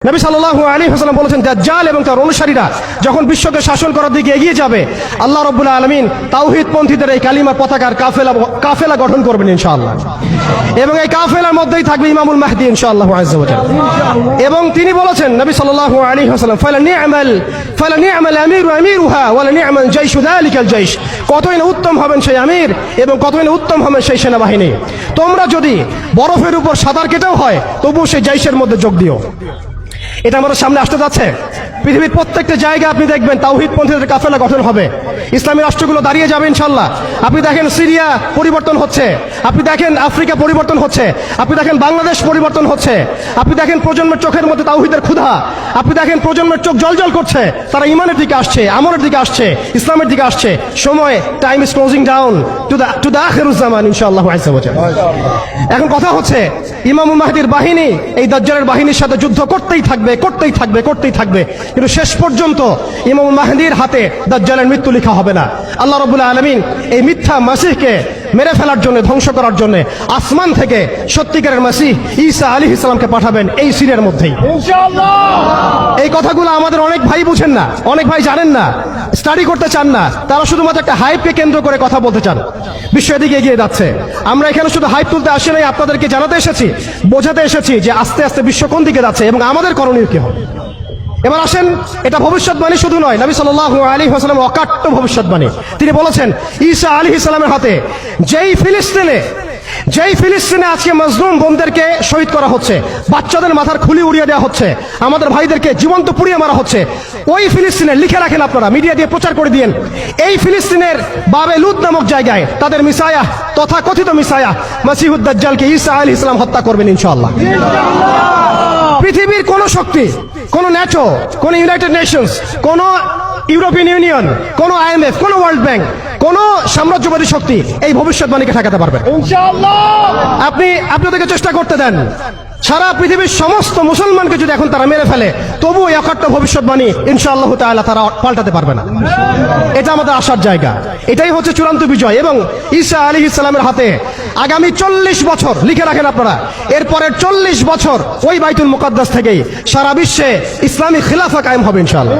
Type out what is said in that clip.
নবী সাল্লাল্লাহু আলাইহি ওয়াসাল্লাম বলেছেন, দাজ্জাল এবং তার অনুসারীরা যখন বিশ্বকে শাসন করার দিকে এগিয়ে যাবে, আল্লাহ রাব্বুল আলামিন তাওহীদপন্থীদের এই কালিমার পতাকার কাফেলা গঠন করবেন ইনশাআল্লাহ। এবং এই কাফেলার মধ্যেই থাকবে ইমামুল মাহদী ইনশাআল্লাহ আযজা ওয়া জাল। এবং তিনি বলেছেন, নবী সাল্লাল্লাহু আলাইহি ওয়াসাল্লাম, ফালা নি'মাল আমিরু আমিরুহা ওয়া লা নি'মাল জাইশু যালিকাল জাইশ, কতই না উত্তম হবেন সেই আমির এবং কতই না উত্তম হবেন সেই সেনাবাহিনী। তোমরা যদি বরফের উপর সাঁতার কেটেও হয় তবুও সেই জাইশের মধ্যে যোগ দিও। এটা আমাদের সামনে আসতে যাচ্ছে। পৃথিবীর প্রত্যেকটা জায়গায় আপনি দেখবেন তাওহীদপন্থীদের কাফেলা গঠন হবে, ইসলামী রাষ্ট্রগুলো দাঁড়িয়ে যাবে ইনশাআল্লাহ। আপনি দেখেন সিরিয়া পরিবর্তন হচ্ছে, আপনি দেখেন আফ্রিকা পরিবর্তন হচ্ছে, আপনি দেখেন বাংলাদেশ পরিবর্তন হচ্ছে, আপনি দেখেন প্রজন্মের চোখের মধ্যে তাওহীদের ক্ষুধা, আপনি দেখেন প্রজন্মের চোখ জলজল করছে, তারা ইমানের দিকে আসছে, আমলের দিকে আসছে, ইসলামের দিকে আসছে। সময়, time is closing down to the আখিরুজ জামান ইনশাআল্লাহ আযজা ওয়া জাল। এখন কথা হচ্ছে, ইমামুল মাহদীর বাহিনী এই দাজ্জালের বাহিনীর সাথে যুদ্ধ করতেই থাকবে, করতেই থাকবে, করতেই থাকবে, কিন্তু শেষ পর্যন্ত ইমামুল মাহদীর হাতে দাজ্জালের মৃত্যু লেখা হবে না। আল্লাহ রাব্বুল আলামিন এই মিথ্যা মাসিহকে মেরে ফেলার জন্য, ধ্বংস করার জন্য আসমান থেকে সত্যিকারের মাসিহ ঈসা আলাইহিস সালামকে পাঠাবেন এই সিরিয়ার মধ্যেই ইনশাআল্লাহ। এই কথাগুলো আমাদের অনেক ভাই বুঝেন না, অনেক ভাই জানেন না, স্টাডি করতে চান না, তারা শুধুমাত্র একটা হাইপকে কেন্দ্র করে কথা বলতে চান। বিশ্ব এদিকে এগিয়ে যাচ্ছে, আমরা এখানে শুধু হাইপ তুলতে আসি নাই, আপনাদেরকে জানাতে এসেছি, বোঝাতে এসেছি যে আস্তে আস্তে বিশ্ব কোন দিকে যাচ্ছে এবং আমাদের করণীয় কি হবে। এবার আসেন, এটা ভবিষ্যৎবাণী শুধু নয়, নবী সাল্লাল্লাহু আলাইহি ওয়াসাল্লাম অকাট্য ভবিষ্যৎবাণী। তিনি বলেছেন, ঈসা আলাইহিস সালামের হাতে যেই ফিলিস্তিনে আজকে মজলুম বোনদেরকে শহীদ করা হচ্ছে, বাচ্চাদের মাথার খুলি উড়িয়ে দেওয়া হচ্ছে, আমাদের ভাইদেরকে জীবন্ত পুড়িয়ে মারা হচ্ছে, ওই ফিলিস্তিনে লিখে রাখেন আপনারা, মিডিয়া দিয়ে প্রচার করে দিয়েন, এই ফিলিস্তিনের বাবে লুদ নামক জায়গায় তাদের মিসায়া, তথাকথিত মিসায়া মাসিহুদ দাজ্জালকে ঈসা আলাইহিস সালাম হত্যা করবেন ইনশাআল্লাহ। পৃথিবীর কোন শক্তি, কোন ন্যাটো, কোন ইউনাইটেড নেশনস, কোন ইউরোপিয়ান ইউনিয়ন, কোন IMF, কোন ওয়ার্ল্ড ব্যাংক, কোন সাম্রাজ্যবাদী শক্তি এই ভবিষ্যৎবাণীকে ঠেকাতে পারবে ইনশাআল্লাহ। আপনাদেরকে চেষ্টা করতে দেন, সারা পৃথিবীর সমস্ত মুসলমানকে যদি এখন তারা মেরে ফেলে, তবুও এই অকাট্য ভবিষ্যৎবাণী ইনশাআল্লাহ তাআলা তারা পাল্টাতে পারবে না। এটা আমাদের আশার জায়গা, এটাই হচ্ছে চূড়ান্ত বিজয়। এবং ঈসা আলাইহিস সালামের হাতে আগামী 40 বছর লিখে রাখেন আপনারা, এরপরের 40 বছর ওই বাইতুল মুকাদ্দাস থেকেই সারা বিশ্বে ইসলামী খিলাফা কায়েম হবে ইনশাআল্লাহ।